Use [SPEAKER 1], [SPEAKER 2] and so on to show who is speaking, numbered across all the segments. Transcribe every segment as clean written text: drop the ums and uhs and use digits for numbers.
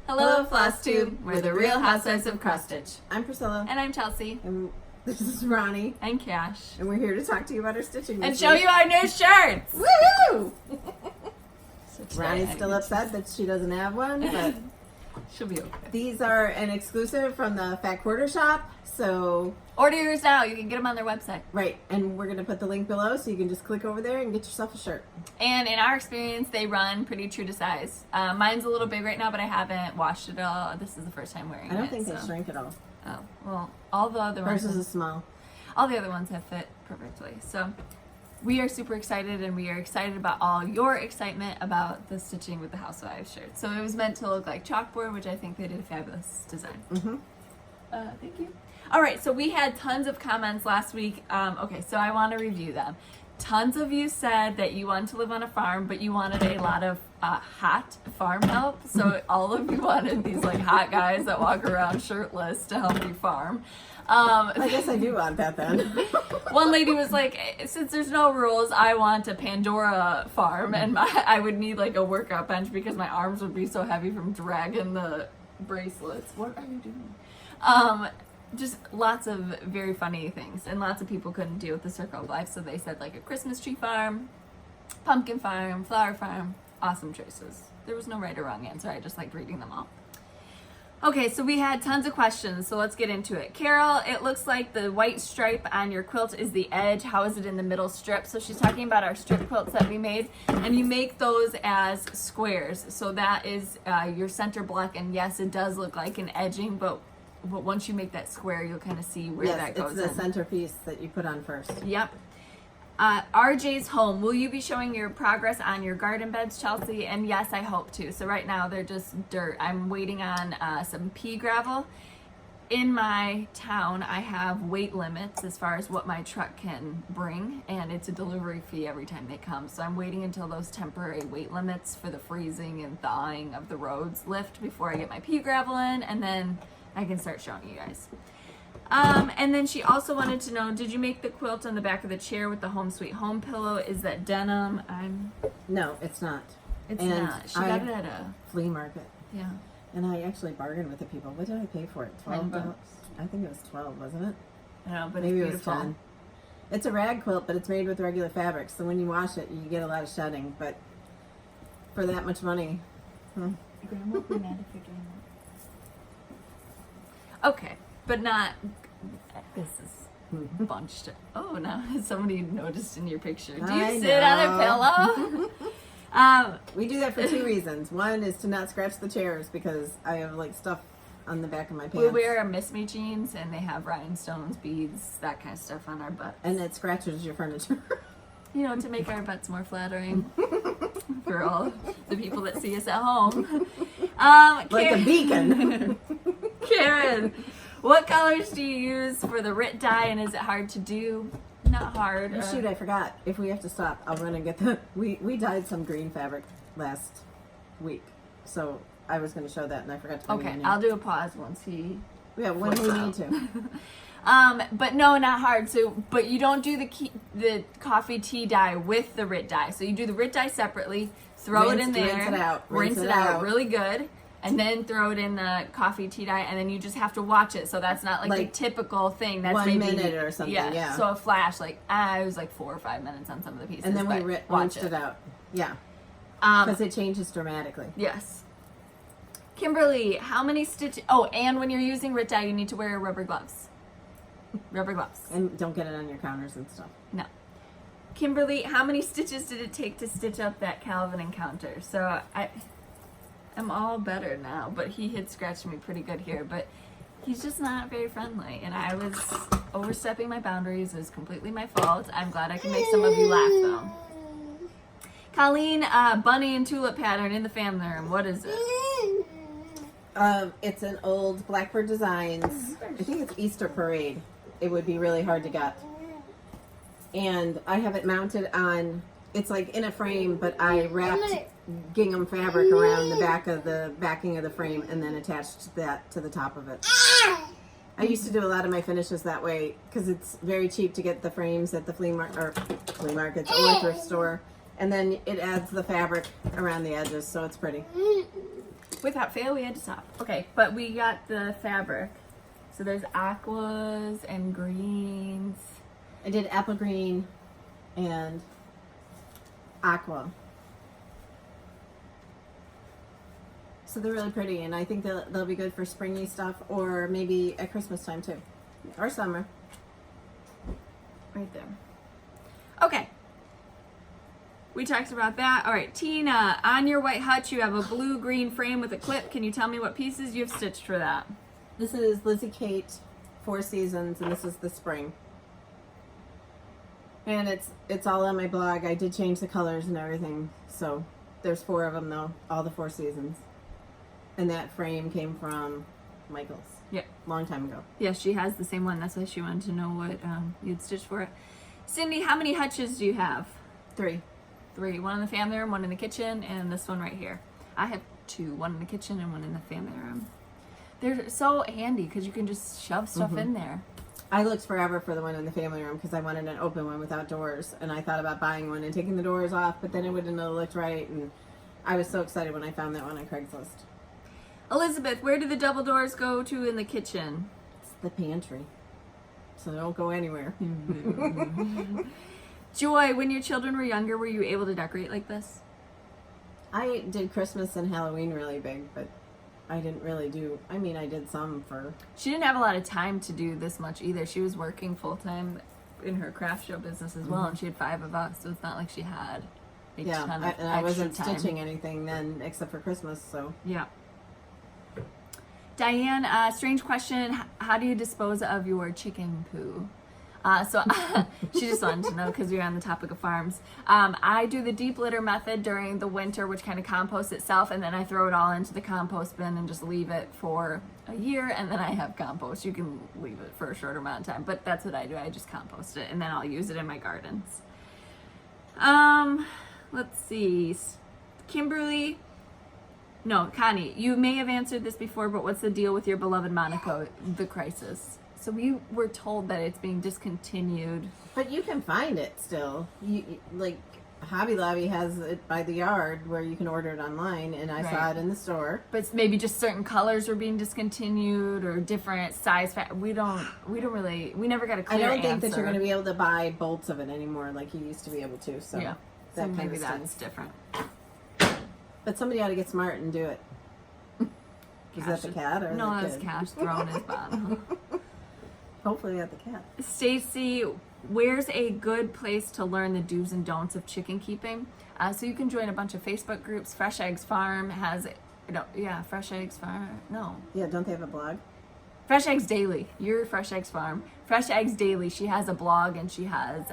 [SPEAKER 1] Hello, Flosstube. We're the Real Housewives of Crustage.
[SPEAKER 2] I'm Priscilla.
[SPEAKER 1] And I'm Chelsea.
[SPEAKER 2] And this is Ronnie.
[SPEAKER 1] And Cash.
[SPEAKER 2] And we're here to talk to you about our stitching this
[SPEAKER 1] And show you our new shirts!
[SPEAKER 2] Woohoo!
[SPEAKER 1] So
[SPEAKER 2] Ronnie's still upset that she doesn't have one, but
[SPEAKER 1] she'll be okay.
[SPEAKER 2] these are an exclusive from the Fat Quarter Shop, so...
[SPEAKER 1] Order yours now. You can get them on their website.
[SPEAKER 2] Right, and we're going to put the link below so you can just click over there and get yourself a shirt.
[SPEAKER 1] And in our experience, they run pretty true to size. Mine's a little big right now, but I haven't washed it all. This is the first time wearing it.
[SPEAKER 2] I don't think they shrink at all.
[SPEAKER 1] Oh, well, all the other ones...
[SPEAKER 2] Hers is small.
[SPEAKER 1] All the other ones have fit perfectly. So we are super excited, and we are excited about all your excitement about the stitching with the Housewives shirt. So it was meant to look like chalkboard, which I think they did a fabulous design.
[SPEAKER 2] Mm-hmm.
[SPEAKER 1] Thank you. All right, so we had tons of comments last week. Okay, so I want to review them. Tons of you said that you wanted to live on a farm, but you wanted a lot of hot farm help. So all of you wanted these like hot guys that walk around shirtless to help you farm.
[SPEAKER 2] I guess I do want that then.
[SPEAKER 1] One lady was like, since there's no rules, I want a Pandora farm, and I would need like a workout bench because my arms would be so heavy from dragging the bracelets. What are you doing? Just lots of very funny things, and lots of people couldn't deal with the circle of life, so they said like a Christmas tree farm, pumpkin farm, flower farm. Awesome choices. There was no right or wrong answer. I just liked reading them all. Okay, so we had tons of questions, so let's get into it. Carol, it looks like the white stripe on your quilt is the edge. How is it in the middle strip? So she's talking about our strip quilts that we made, and you make those as squares. So that is your center block, and yes, it does look like an edging, but once you make that square, you'll kind of see where that goes in.
[SPEAKER 2] Yes, it's the centerpiece that you put on first.
[SPEAKER 1] Yep. RJ's home. Will you be showing your progress on your garden beds, Chelsea? And yes, I hope to. So right now they're just dirt. I'm waiting on some pea gravel. In my town, I have weight limits as far as what my truck can bring, and it's a delivery fee every time they come. So I'm waiting until those temporary weight limits for the freezing and thawing of the roads lift before I get my pea gravel in, and then I can start showing you guys. And then she also wanted to know, did you make the quilt on the back of the chair with the Home Sweet Home pillow? Is that denim?
[SPEAKER 2] No, it's not.
[SPEAKER 1] It's
[SPEAKER 2] and
[SPEAKER 1] not. She got it at a
[SPEAKER 2] flea market.
[SPEAKER 1] Yeah.
[SPEAKER 2] And I actually bargained with the people. What did I pay for it? $12? I think it was 12, wasn't it?
[SPEAKER 1] I don't know, but
[SPEAKER 2] maybe
[SPEAKER 1] it's
[SPEAKER 2] beautiful.
[SPEAKER 1] It was 10.
[SPEAKER 2] It's a rag quilt, but it's made with regular fabric. So when you wash it, you get a lot of shedding. But for that much money,
[SPEAKER 1] Grandma would be mad if you're doing that. Okay, but not. This is bunched. Oh, now somebody noticed in your picture. Do you sit on a pillow?
[SPEAKER 2] We do that for two reasons. One is to not scratch the chairs because I have like stuff on the back of my pants.
[SPEAKER 1] We wear our Miss Me jeans, and they have rhinestones, beads, that kind of stuff on our butts.
[SPEAKER 2] And it scratches your furniture.
[SPEAKER 1] You know, to make our butts more flattering for all the people that see us at home.
[SPEAKER 2] Like a beacon.
[SPEAKER 1] Karen, what colors do you use for the Rit dye, and is it hard to do? Not hard.
[SPEAKER 2] Oh, shoot, I forgot. If we have to stop, I'll run and get the... We dyed some green fabric last week, so I was going to show that, and I forgot to bring it in.
[SPEAKER 1] I'll do a pause once he...
[SPEAKER 2] Yeah, when we need to.
[SPEAKER 1] But no, not hard. So, but you don't do the coffee tea dye with the Rit dye. So you do the Rit dye separately, throw it in there, rinse it out really good, and then throw it in the coffee tea dye, and then you just have to watch it. So that's not like the typical thing. That's
[SPEAKER 2] 1
[SPEAKER 1] maybe,
[SPEAKER 2] minute or something. Yeah.
[SPEAKER 1] So a flash, like it was like 4 or 5 minutes on some of the pieces.
[SPEAKER 2] And then we rinsed it out. Yeah. Because it changes dramatically.
[SPEAKER 1] Yes. Kimberly, how many stitches? Oh, and when you're using Rit dye, you need to wear rubber gloves. Rubber gloves.
[SPEAKER 2] And don't get it on your counters and stuff.
[SPEAKER 1] No. Kimberly, how many stitches did it take to stitch up that Calvin encounter? So I'm all better now, but he had scratched me pretty good here, but he's just not very friendly, and I was overstepping my boundaries. It was completely my fault. I'm glad I can make some of you laugh, though. Colleen, bunny and tulip pattern in the family room. What is it?
[SPEAKER 2] It's an old Blackbird Designs. I think it's Easter Parade. It would be really hard to get. And I have it mounted on, it's like in a frame, but I wrapped gingham fabric around the backing of the frame and then attached that to the top of it. I used to do a lot of my finishes that way because it's very cheap to get the frames at the flea markets or thrift store. And then it adds the fabric around the edges, so it's pretty.
[SPEAKER 1] Without fail, we had to stop. Okay, but we got the fabric. So there's aquas and greens.
[SPEAKER 2] I did apple green and aqua. So they're really pretty, and I think they'll be good for springy stuff, or maybe at Christmas time too, or summer.
[SPEAKER 1] Right there. Okay. We talked about that. All right, Tina, on your white hutch, you have a blue-green frame with a clip. Can you tell me what pieces you've stitched for that?
[SPEAKER 2] This is Lizzie Kate, 4 Seasons, and this is the spring. And it's all on my blog. I did change the colors and everything, so there's 4 of them though, all the 4 seasons. And that frame came from Michael's.
[SPEAKER 1] Yeah.
[SPEAKER 2] Long time ago.
[SPEAKER 1] Yeah, she has the same one. That's why she wanted to know what you'd stitched for it. Cindy, how many hutches do you have?
[SPEAKER 2] 3.
[SPEAKER 1] 3. One in the family room, one in the kitchen, and this one right here. I have 2. One in the kitchen and one in the family room. They're so handy because you can just shove stuff in there.
[SPEAKER 2] I looked forever for the one in the family room because I wanted an open one without doors. And I thought about buying one and taking the doors off, but then it wouldn't have looked right. And I was so excited when I found that one on Craigslist.
[SPEAKER 1] Elizabeth, where do the double doors go to in the kitchen?
[SPEAKER 2] It's the pantry. So they don't go anywhere.
[SPEAKER 1] Joy, when your children were younger, were you able to decorate like this?
[SPEAKER 2] I did Christmas and Halloween really big, but I didn't really do, I mean, I did some for...
[SPEAKER 1] She didn't have a lot of time to do this much either. She was working full-time in her craft show business as well, and she had 5 of us, so it's not like she had a ton of
[SPEAKER 2] and I wasn't
[SPEAKER 1] time.
[SPEAKER 2] stitching anything then except for Christmas, so...
[SPEAKER 1] Yeah. Diane, strange question. How do you dispose of your chicken poo? She just wanted to know because we were on the topic of farms. I do the deep litter method during the winter, which kind of composts itself, and then I throw it all into the compost bin and just leave it for a year, and then I have compost. You can leave it for a shorter amount of time, but that's what I do. I just compost it, and then I'll use it in my gardens. Let's see. Kimberly... No, Connie, you may have answered this before, but what's the deal with your beloved Monaco, The Crisis? So we were told that it's being discontinued.
[SPEAKER 2] But you can find it still. Like, Hobby Lobby has it by the yard where you can order it online, and I saw it in the store.
[SPEAKER 1] But maybe just certain colors were being discontinued or different size. We never got a clear
[SPEAKER 2] I don't think
[SPEAKER 1] answer.
[SPEAKER 2] that you're going to be able to buy bolts of it anymore like you used to be able to. So
[SPEAKER 1] yeah,
[SPEAKER 2] that
[SPEAKER 1] so
[SPEAKER 2] kind
[SPEAKER 1] maybe
[SPEAKER 2] of
[SPEAKER 1] that's
[SPEAKER 2] stinks.
[SPEAKER 1] different.
[SPEAKER 2] But somebody ought to get smart and do it. Is that the cat or
[SPEAKER 1] no,
[SPEAKER 2] the
[SPEAKER 1] that's
[SPEAKER 2] kid?
[SPEAKER 1] Cash throwing his bottle.
[SPEAKER 2] Hopefully at the cat.
[SPEAKER 1] Stacy, where's a good place to learn the do's and don'ts of chicken keeping? So you can join a bunch of Facebook groups. Fresh Eggs Farm has, Fresh Eggs Farm. No.
[SPEAKER 2] Yeah, don't they have a blog?
[SPEAKER 1] Fresh Eggs Daily. You're Fresh Eggs Farm. Fresh Eggs Daily. She has a blog and she has,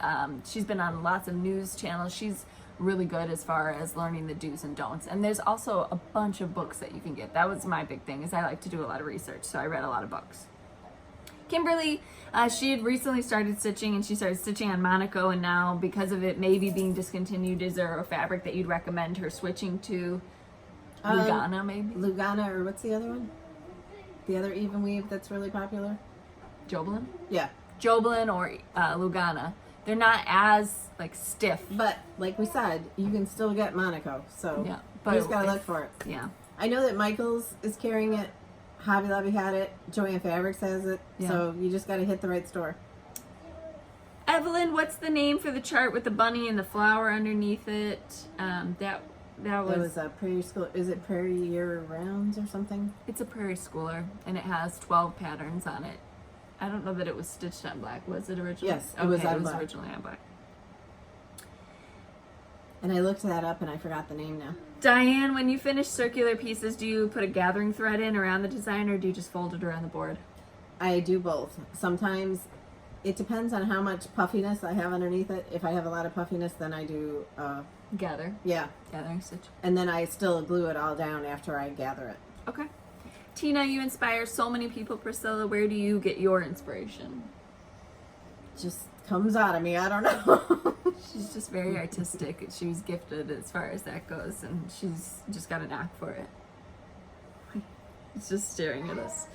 [SPEAKER 1] she's been on lots of news channels. She's really good as far as learning the do's and don'ts. And there's also a bunch of books that you can get. That was my big thing, is I like to do a lot of research, so I read a lot of books. Kimberly, she had recently started stitching, and she started stitching on Monaco, and now because of it maybe being discontinued, is there a fabric that you'd recommend her switching to? Lugana, maybe?
[SPEAKER 2] Lugana, or what's the other one? The other even weave that's really popular?
[SPEAKER 1] Jobelin?
[SPEAKER 2] Yeah.
[SPEAKER 1] Jobelin or Lugana. They're not as stiff.
[SPEAKER 2] But like we said, you can still get Monaco, so
[SPEAKER 1] yeah,
[SPEAKER 2] but you just gotta look for it.
[SPEAKER 1] Yeah.
[SPEAKER 2] I know that Michael's is carrying it. Hobby Lobby had it. Joanne Fabrics has it. Yeah. So you just gotta hit the right store.
[SPEAKER 1] Evelyn, what's the name for the chart with the bunny and the flower underneath it? That was
[SPEAKER 2] a Prairie School. Is it Prairie Year Rounds or something?
[SPEAKER 1] It's a Prairie Schooler, and it has 12 patterns on it. I don't know that it was stitched on black. Was it originally?
[SPEAKER 2] Yes, it was on
[SPEAKER 1] black.
[SPEAKER 2] It was
[SPEAKER 1] originally on black.
[SPEAKER 2] And I looked that up and I forgot the name now.
[SPEAKER 1] Diane, when you finish circular pieces, do you put a gathering thread in around the design, or do you just fold it around the board?
[SPEAKER 2] I do both. Sometimes it depends on how much puffiness I have underneath it. If I have a lot of puffiness, then I do
[SPEAKER 1] gather.
[SPEAKER 2] Yeah.
[SPEAKER 1] Gathering stitch.
[SPEAKER 2] And then I still glue it all down after I gather it.
[SPEAKER 1] Okay. Tina, you inspire so many people. Priscilla, where do you get your inspiration?
[SPEAKER 2] Just comes out of me. I don't know.
[SPEAKER 1] She's just very artistic. She was gifted as far as that goes, and she's just got a knack for it. It's just staring at us.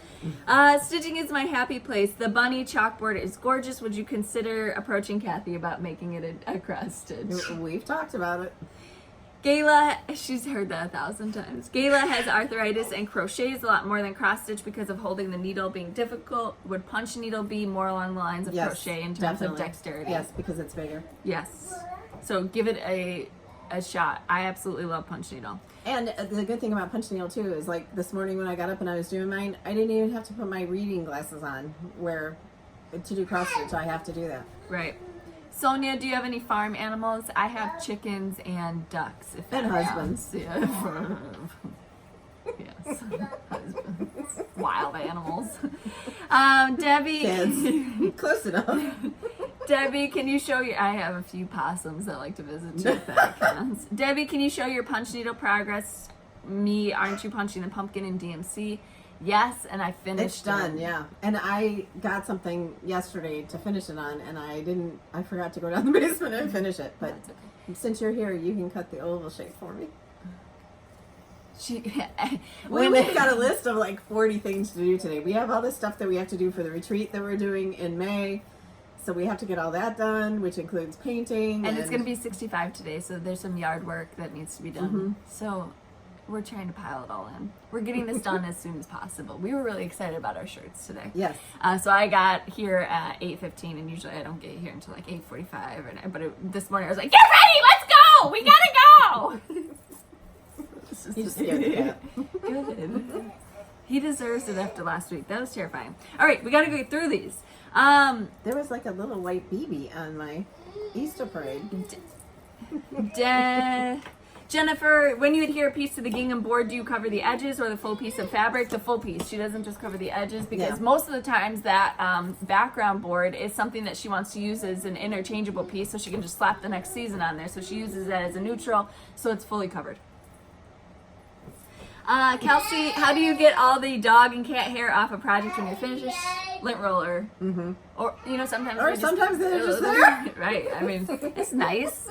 [SPEAKER 1] Stitching is my happy place. The bunny chalkboard is gorgeous. Would you consider approaching Kathy about making it a cross stitch?
[SPEAKER 2] We've talked about it.
[SPEAKER 1] Gayla, she's heard that 1,000 times. Gayla has arthritis and crochets a lot more than cross stitch because of holding the needle being difficult. Would punch needle be more along the lines of crochet in terms of dexterity?
[SPEAKER 2] Yes, because it's bigger.
[SPEAKER 1] Yes. So give it a shot. I absolutely love punch needle.
[SPEAKER 2] And the good thing about punch needle too is like this morning when I got up and I was doing mine, I didn't even have to put my reading glasses on where to do cross stitch. I have to do that.
[SPEAKER 1] Right. Sonia, do you have any farm animals? I have chickens and ducks. If
[SPEAKER 2] And
[SPEAKER 1] that
[SPEAKER 2] husbands.
[SPEAKER 1] counts. Yeah. Yes. Husbands. Wild animals. Debbie.
[SPEAKER 2] Kids. Close enough.
[SPEAKER 1] Debbie, can you show your... I have a few possums that like to visit too, if that counts. Debbie, can you show your punch needle progress? Me, aren't you punching the pumpkin in DMC? Yes, and I finished
[SPEAKER 2] It's done, yeah. And I got something yesterday to finish it on, and I forgot to go down the basement and finish it. But
[SPEAKER 1] That's okay.
[SPEAKER 2] since you're here, you can cut the oval shape for me. We've got a list of like 40 things to do today. We have all this stuff that we have to do for the retreat that we're doing in May. So we have to get all that done, which includes painting.
[SPEAKER 1] And it's going to be 65 today, so there's some yard work that needs to be done.
[SPEAKER 2] Mm-hmm.
[SPEAKER 1] So we're trying to pile it all in. We're getting this done as soon as possible. We were really excited about our shirts today.
[SPEAKER 2] Yes.
[SPEAKER 1] So I got here at 8:15, and usually I don't get here until like 8:45. But this morning I was like, "Get ready, let's go! We gotta go!"
[SPEAKER 2] He's scared of that.
[SPEAKER 1] Good. He deserves it after last week. That was terrifying. All right, we got to go through these.
[SPEAKER 2] There was like a little white BB on my Easter parade.
[SPEAKER 1] Jennifer, when you adhere a piece to the gingham board, do you cover the edges or the full piece of fabric? The full piece. She doesn't just cover the edges because most of the times that background board is something that she wants to use as an interchangeable piece, so she can just slap the next season on there. So she uses that as a neutral, so it's fully covered. Kelsey, how do you get all the dog and cat hair off a project when you're finished? Lint roller.
[SPEAKER 2] Mm-hmm.
[SPEAKER 1] Or, sometimes
[SPEAKER 2] Or sometimes they're just there.
[SPEAKER 1] Right. I mean, it's nice.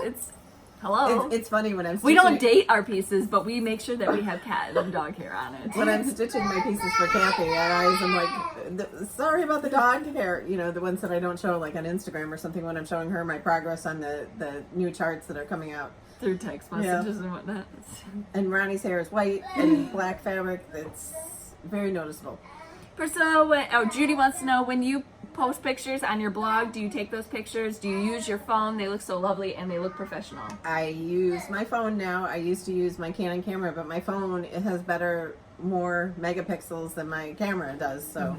[SPEAKER 1] Hello.
[SPEAKER 2] It's funny when I'm stitching.
[SPEAKER 1] We don't date our pieces, but we make sure that we have cat and dog hair on it.
[SPEAKER 2] When I'm stitching my pieces for Kathy, I always am like, sorry about the dog hair. The ones that I don't show like on Instagram or something when I'm showing her my progress on the new charts that are coming out.
[SPEAKER 1] Through text messages and whatnot.
[SPEAKER 2] And Ronnie's hair is white and black fabric. It's very noticeable.
[SPEAKER 1] Priscilla, Judy wants to know, when you post pictures on your blog, do you take those pictures? Do you use your phone? They look so lovely and they look professional.
[SPEAKER 2] I use my phone now. I used to use my Canon camera, but my phone, it has more megapixels than my camera does. So,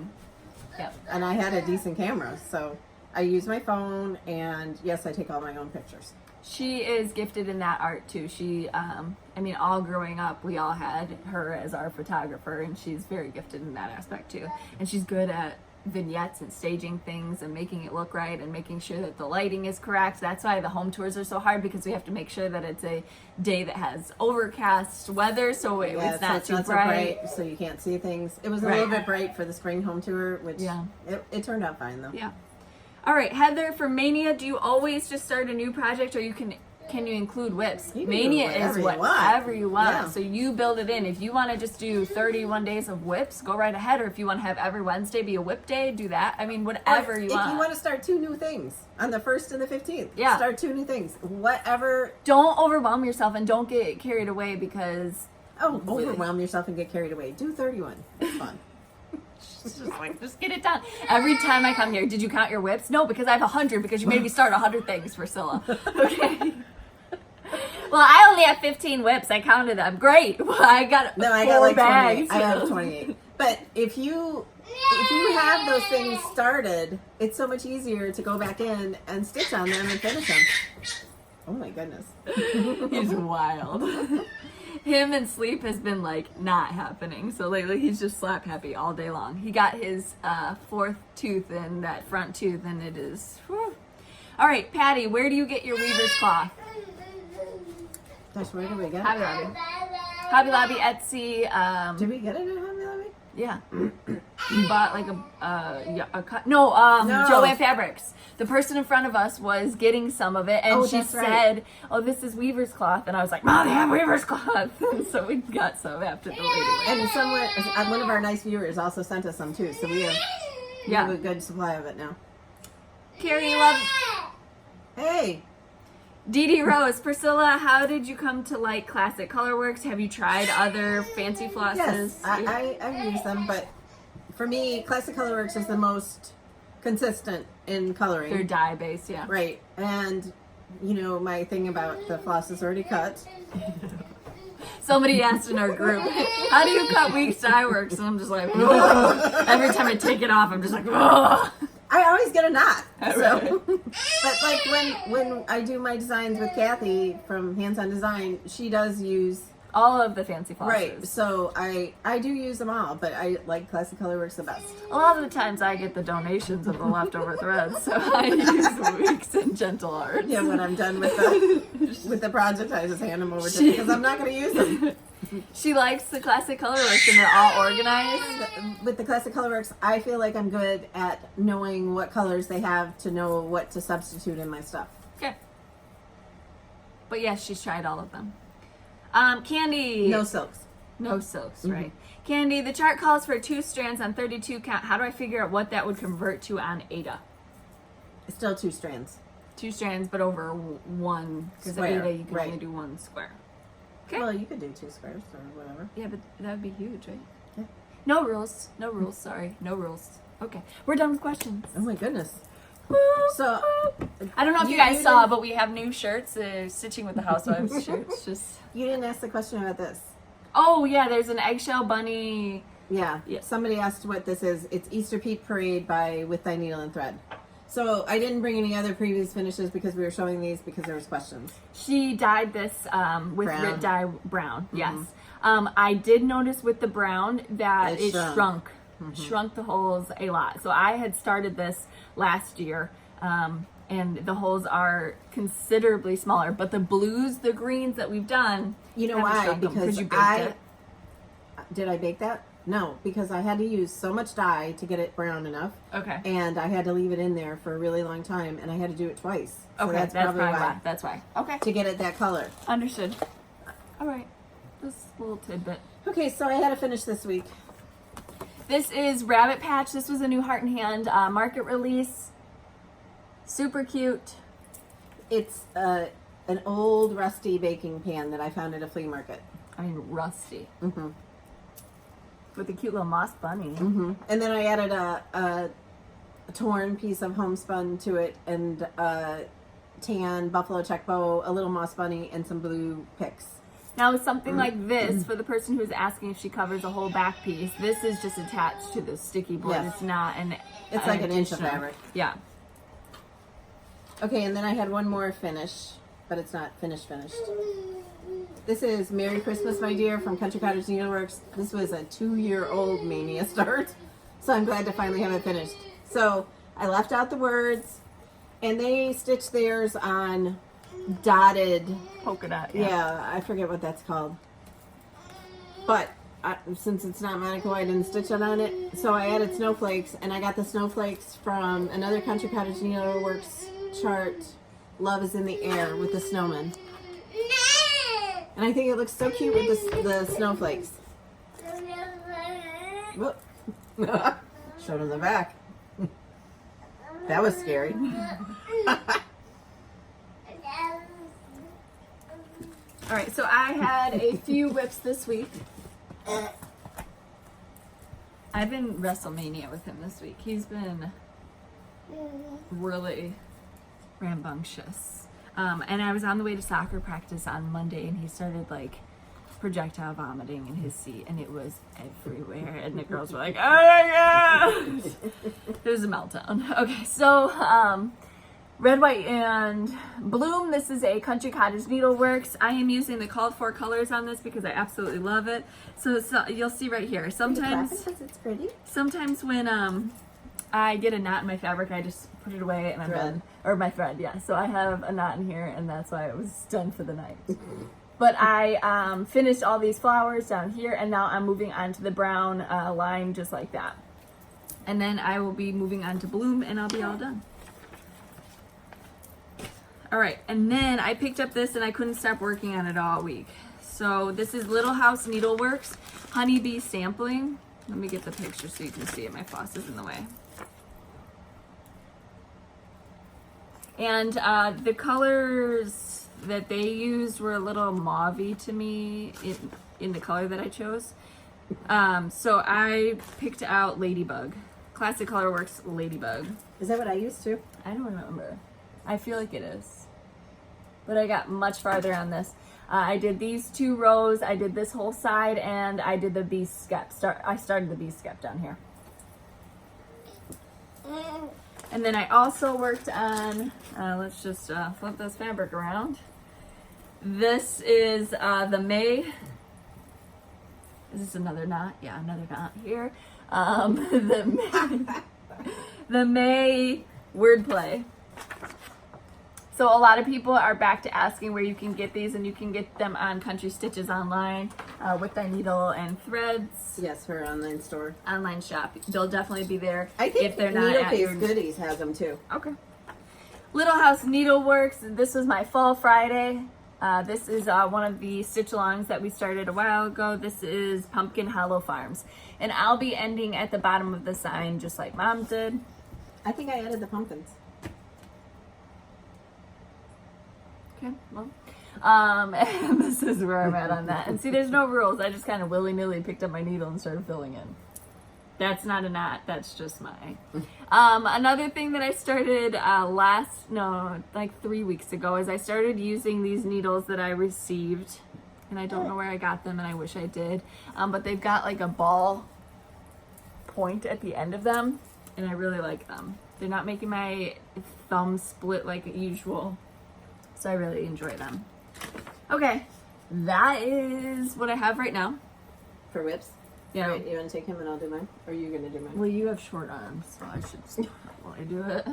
[SPEAKER 1] Yep.
[SPEAKER 2] And I had a decent camera, so I use my phone, and yes, I take all my own pictures.
[SPEAKER 1] She is gifted in that art too. She, all growing up, we all had her as our photographer, and she's very gifted in that aspect too. And she's good at vignettes and staging things and making it look right and making sure that the lighting is correct. That's why the home tours are so hard, because we have to make sure that it's a day that has overcast weather, so it's not too bright.
[SPEAKER 2] So you can't see things. It was a little bit bright for the spring home tour, which it turned out fine though.
[SPEAKER 1] Yeah. All right, Heather, for Mania, do you always just start a new project, or can you include whips? Mania is whatever you want.
[SPEAKER 2] Yeah.
[SPEAKER 1] So you build it in. If you want to just do 31 days of whips, go right ahead. Or if you want to have every Wednesday be a whip day, do that. Whatever you want.
[SPEAKER 2] If you want to start 2 new things on the 1st and the 15th, start 2 new things. Whatever.
[SPEAKER 1] Don't overwhelm yourself and don't get carried away because...
[SPEAKER 2] overwhelm yourself and get carried away. Do 31. It's fun.
[SPEAKER 1] Just get it done. Every time I come here, did you count your whips? No, because I have 100, because you made me start 100 things, Priscilla. Okay. Well, I only have 15 whips. I counted them. Great. Well, I got like bags.
[SPEAKER 2] 28. I have 28. But if you have those things started, it's so much easier to go back in and stitch on them and finish them. Oh my goodness.
[SPEAKER 1] He's wild. Him and sleep has been not happening. So lately he's just slap happy all day long. He got his 4th tooth in, that front tooth, and it is... Whew. All right, Patty, where do you get your weaver's cloth?
[SPEAKER 2] Gosh, where did we get it?
[SPEAKER 1] Hobby Lobby. Hobby Lobby, Etsy.
[SPEAKER 2] Did we get it at Hobby Lobby?
[SPEAKER 1] Yeah. You bought Joanne Fabrics. The person in front of us was getting some of it, and she said, "Oh, this is weaver's cloth," and I was like, "Mom, they have weaver's cloth." And so we got some after the lady.
[SPEAKER 2] And one of our nice viewers also sent us some too, so we have a good supply of it now.
[SPEAKER 1] Carrie, love.
[SPEAKER 2] Hey.
[SPEAKER 1] Dee Dee Rose, Priscilla, how did you come to like classic Colorworks? Have you tried other fancy flosses?
[SPEAKER 2] Yes, I've used them, but for me, Classic Colorworks is the most consistent in coloring.
[SPEAKER 1] They're dye based, yeah.
[SPEAKER 2] Right, and you know my thing about the floss is already cut.
[SPEAKER 1] Somebody asked in our group, how do you cut Weeks Dye Works? And I'm just like, ugh. Every time I take it off, I'm just like, ugh.
[SPEAKER 2] I always get a knot. So, but like when I do my designs with Kathy from Hands On Design, she does use
[SPEAKER 1] all of the fancy flosses.
[SPEAKER 2] Right. So I do use them all, but I like Classic Colorworks the best.
[SPEAKER 1] A lot of the times I get the donations of the leftover threads, so I use Weeks and Gentle Art.
[SPEAKER 2] Yeah, when I'm done with the project, I just hand them over to because I'm not going to use them.
[SPEAKER 1] She likes the Classic Colorworks and they're all organized.
[SPEAKER 2] With the Classic Colorworks, I feel like I'm good at knowing what colors they have to know what to substitute in my stuff.
[SPEAKER 1] Okay. But yes, she's tried all of them. Candy.
[SPEAKER 2] No silks.
[SPEAKER 1] No silks, right. Candy, the chart calls for 2 strands on 32 count. How do I figure out what that would convert to on Ada?
[SPEAKER 2] It's still 2 strands.
[SPEAKER 1] 2 strands, but over 1. Because Ada, you can only do 1 square. Okay.
[SPEAKER 2] Well, you could do 2 squares or whatever.
[SPEAKER 1] Yeah, but that would be huge, right?
[SPEAKER 2] Yeah.
[SPEAKER 1] No rules. No rules, sorry. No rules. Okay. We're done with questions.
[SPEAKER 2] Oh my goodness. So,
[SPEAKER 1] I don't know if you guys saw, but we have new shirts, Stitching with the Housewives shirts. Just.
[SPEAKER 2] You didn't ask the question about this.
[SPEAKER 1] Oh, yeah, there's an eggshell bunny.
[SPEAKER 2] Yeah. Somebody asked what this is. It's Easter Peak Parade by With Thy Needle and Thread. So I didn't bring any other previous finishes because we were showing these because there was questions.
[SPEAKER 1] She dyed this with
[SPEAKER 2] Brown.
[SPEAKER 1] Rit dye brown. Yes. I did notice with the brown that it shrunk. Shrunk the holes a lot. So I had started this last year, and the holes are considerably smaller. But the blues, the greens that we've done,
[SPEAKER 2] you know why? Because
[SPEAKER 1] you baked it.
[SPEAKER 2] Did I bake that? No, because I had to use so much dye to get it brown enough.
[SPEAKER 1] Okay.
[SPEAKER 2] And I had to leave it in there for a really long time, and I had to do it twice. So
[SPEAKER 1] Okay,
[SPEAKER 2] that's probably why.
[SPEAKER 1] That's why. Okay.
[SPEAKER 2] To get it that color.
[SPEAKER 1] Understood. All right. This little tidbit.
[SPEAKER 2] Okay, so I had to finish this week.
[SPEAKER 1] This is Rabbit Patch. This was a new Heart and Hand market release. Super cute.
[SPEAKER 2] It's an old rusty baking pan that I found at a flea market.
[SPEAKER 1] I mean, rusty.
[SPEAKER 2] Mm-hmm.
[SPEAKER 1] With a cute little moss bunny.
[SPEAKER 2] Mm-hmm. And then I added a torn piece of homespun to it, and a tan buffalo check bow, a little moss bunny, and some blue picks.
[SPEAKER 1] Now, something like this, for the person who's asking if she covers a whole back piece, this is just attached to the sticky board.
[SPEAKER 2] Yes.
[SPEAKER 1] It's not an
[SPEAKER 2] It's like an inch of
[SPEAKER 1] additional-
[SPEAKER 2] fabric.
[SPEAKER 1] Yeah.
[SPEAKER 2] Okay, and then I had one more finish, but it's not finished. This is Merry Christmas, My Dear from Quilters Cottage Needleworks. This was a 2-year-old mania start, so I'm glad to finally have it finished. So I left out the words, and they stitched theirs on dotted
[SPEAKER 1] Polka dot.
[SPEAKER 2] Yeah, I forget what that's called. But since it's not Monaco, I didn't stitch it on it. So I added snowflakes, and I got the snowflakes from another Quilters Cottage Needleworks chart, Love is in the Air, with the snowman. And I think it looks so cute with the snowflakes. Whoop. Showed in the back. That was scary.
[SPEAKER 1] All right, so I had a few whips this week. I've been WrestleMania with him this week. He's been really rambunctious. And I was on the way to soccer practice on Monday, and he started like projectile vomiting in his seat, and it was everywhere. And the girls were like, "Oh my god!" It was a meltdown. Okay, so Red, White, and Bloom. This is a Country Cottage Needleworks. I am using the called for colors on this because I absolutely love it. So you'll see right here. Sometimes
[SPEAKER 2] it's pretty.
[SPEAKER 1] Sometimes when I get a knot in my fabric, I just put it away and I'm done. Or my thread, yeah. So I have a knot in here, and that's why it was done for the night. But I finished all these flowers down here, and now I'm moving on to the brown line just like that. And then I will be moving on to Bloom, and I'll be all done. All right, and then I picked up this, and I couldn't stop working on it all week. So this is Little House Needleworks Honeybee Sampling. Let me get the picture so you can see it. My floss is in the way. And the colors that they used were a little mauve-y to me in the color that I chose. So I picked out Ladybug. Classic Colorworks Ladybug.
[SPEAKER 2] Is that what I used to?
[SPEAKER 1] I don't remember. I feel like it is. But I got much farther on this. I did these 2 rows, I did this whole side, and I did the bee skep. I started the bee skep down here. And then I also worked on, let's just flip this fabric around. This is the May. Is this another knot? Yeah, another knot here. The May wordplay. So a lot of people are back to asking where you can get these, and you can get them on Country Stitches online with their needle and threads.
[SPEAKER 2] Yes, her online store.
[SPEAKER 1] Online shop. They'll definitely be there.
[SPEAKER 2] I think
[SPEAKER 1] if they're not at your...
[SPEAKER 2] NeedleCase Goodies has them too.
[SPEAKER 1] Okay. Little House Needleworks. This was my Fall Friday. This is one of the stitch-alongs that we started a while ago. This is Pumpkin Hollow Farms. And I'll be ending at the bottom of the sign just like Mom did.
[SPEAKER 2] I think I added the pumpkins.
[SPEAKER 1] Okay, well, and this is where I'm at on that. And see, there's no rules. I just kind of willy-nilly picked up my needle and started filling in. That's not a knot. That's just my. Another thing that I started like 3 weeks ago is I started using these needles that I received. And I don't know where I got them, and I wish I did. But they've got like a ball point at the end of them, and I really like them. They're not making my thumb split like usual. So I really enjoy them. Okay, that is what I have right now.
[SPEAKER 2] For whips?
[SPEAKER 1] Yeah.
[SPEAKER 2] Right, you want to take him and I'll do mine? Or are you going to do mine?
[SPEAKER 1] Well, you have short arms, so I should stop while I do it.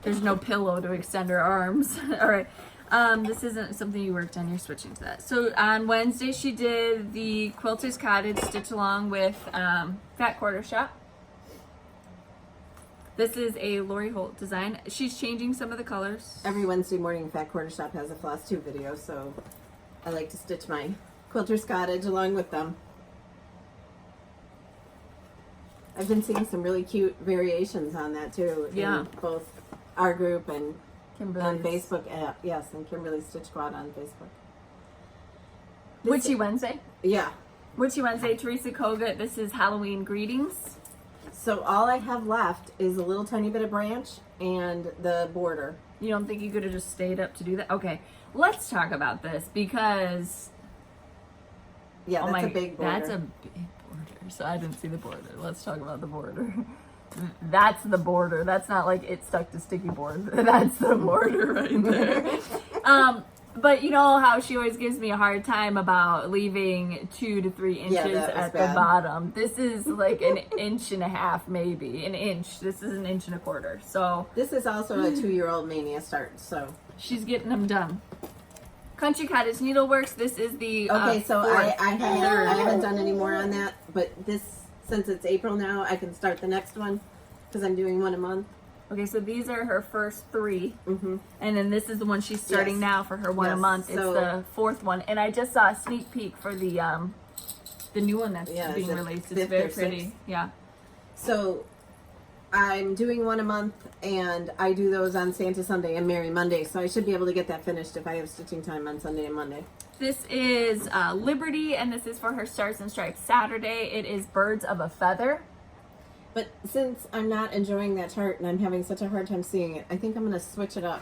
[SPEAKER 1] There's no pillow to extend her arms. All right. This isn't something you worked on. You're switching to that. So on Wednesday, she did the Quilters Cottage stitch along with Fat Quarter Shop. This is a Lori Holt design. She's changing some of the colors.
[SPEAKER 2] Every Wednesday morning, Fat Quarter Shop has a Flosstube video, so I like to stitch my Quilters Cottage along with them. I've been seeing some really cute variations on that too.
[SPEAKER 1] Yeah.
[SPEAKER 2] In both our group and on
[SPEAKER 1] Kimberly's.
[SPEAKER 2] Facebook. Yes, and Kimberly's Stitch Squad on Facebook.
[SPEAKER 1] Witchy Wednesday.
[SPEAKER 2] Yeah.
[SPEAKER 1] Witchy Wednesday, Teresa Kogut. This is Halloween greetings.
[SPEAKER 2] So all I have left is a little tiny bit of branch and the border.
[SPEAKER 1] You don't think you could have just stayed up to do that? Okay, let's talk about this because
[SPEAKER 2] Yeah, that's a big border.
[SPEAKER 1] That's a big border. So I didn't see the border. Let's talk about the border. That's the border. That's not like it stuck to sticky board. That's the border right there. But you know how she always gives me a hard time about leaving 2 to 3 inches at the bottom. This is like an inch and a half, maybe an inch. This is an inch and a quarter. So
[SPEAKER 2] this is also a 2-year-old mania start. So
[SPEAKER 1] she's getting them done. Country Cottage Needleworks. This is the
[SPEAKER 2] okay. So I
[SPEAKER 1] fourth.
[SPEAKER 2] haven't done any more on that, but this, since it's April now, I can start the next one because I'm doing one a month.
[SPEAKER 1] Okay, so these are her first 3,
[SPEAKER 2] Mm-hmm.
[SPEAKER 1] and then this is the one she's starting now for her one a
[SPEAKER 2] Yes,
[SPEAKER 1] month. It's
[SPEAKER 2] so-
[SPEAKER 1] the 4th one, and I just saw a sneak peek for the new one that's
[SPEAKER 2] Yeah,
[SPEAKER 1] being
[SPEAKER 2] is it
[SPEAKER 1] released.
[SPEAKER 2] 5th
[SPEAKER 1] It's very
[SPEAKER 2] or
[SPEAKER 1] pretty.
[SPEAKER 2] 6th?
[SPEAKER 1] Yeah.
[SPEAKER 2] So I'm doing one a month, and I do those on Santa Sunday and Merry Monday. So I should be able to get that finished if I have stitching time on Sunday and Monday.
[SPEAKER 1] This is Liberty, and this is for her Stars and Stripes Saturday. It is Birds of a Feather.
[SPEAKER 2] But since I'm not enjoying that chart and I'm having such a hard time seeing it, I think I'm going to switch it up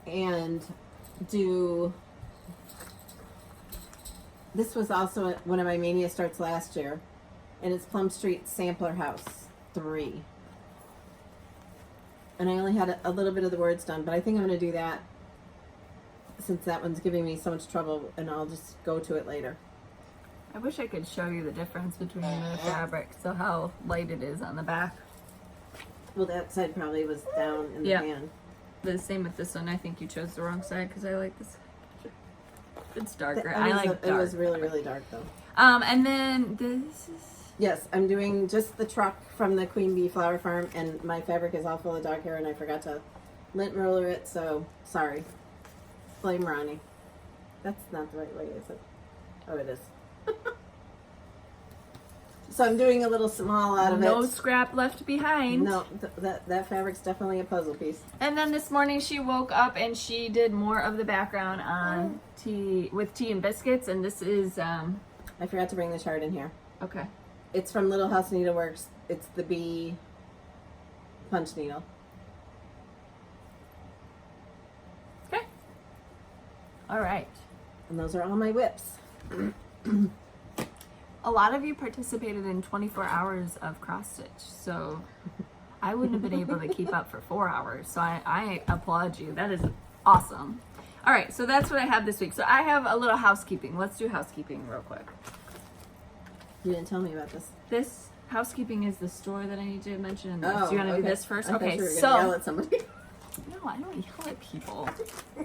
[SPEAKER 2] and do. This was also one of my mania starts last year, and it's Plum Street Sampler House 3. And I only had a little bit of the words done, but I think I'm going to do that since that one's giving me so much trouble, and I'll just go to it later.
[SPEAKER 1] I wish I could show you the difference between the fabric, so how light it is on the back.
[SPEAKER 2] Well, that side probably was down in the
[SPEAKER 1] Yeah.
[SPEAKER 2] pan.
[SPEAKER 1] The same with this one. I think you chose the wrong side because I like this. It's darker.
[SPEAKER 2] It
[SPEAKER 1] I
[SPEAKER 2] was
[SPEAKER 1] like
[SPEAKER 2] It
[SPEAKER 1] dark.
[SPEAKER 2] was really, really dark, though.
[SPEAKER 1] And then this is...
[SPEAKER 2] Yes, I'm doing just the truck from the Queen Bee Flower Farm, and my fabric is all full of dog hair, and I forgot to lint roller it, so sorry. Blame Ronnie. That's not the right way, is it? Oh, it is. So I'm doing a little small out of
[SPEAKER 1] No
[SPEAKER 2] it.
[SPEAKER 1] scrap left behind.
[SPEAKER 2] No, that fabric's definitely a puzzle piece.
[SPEAKER 1] And then this morning she woke up and she did more of the background on tea and biscuits. And this is
[SPEAKER 2] I forgot to bring the chart in here.
[SPEAKER 1] okay.
[SPEAKER 2] It's from Little House Needleworks. It's the bee punch needle.
[SPEAKER 1] Okay. All right.
[SPEAKER 2] And those are all my whips.
[SPEAKER 1] A lot of you participated in 24 hours of cross stitch, so I wouldn't have been able to keep up for 4 hours. So I applaud you. That is awesome. All right, so that's what I have this week. So I have a little housekeeping. Let's do housekeeping real quick.
[SPEAKER 2] You didn't tell me about this.
[SPEAKER 1] This housekeeping is the store that I need to mention.
[SPEAKER 2] Oh,
[SPEAKER 1] do you want to
[SPEAKER 2] okay.
[SPEAKER 1] do this first?
[SPEAKER 2] I thought
[SPEAKER 1] Okay,
[SPEAKER 2] you were gonna
[SPEAKER 1] so
[SPEAKER 2] yell at somebody.
[SPEAKER 1] no, I don't yell at people.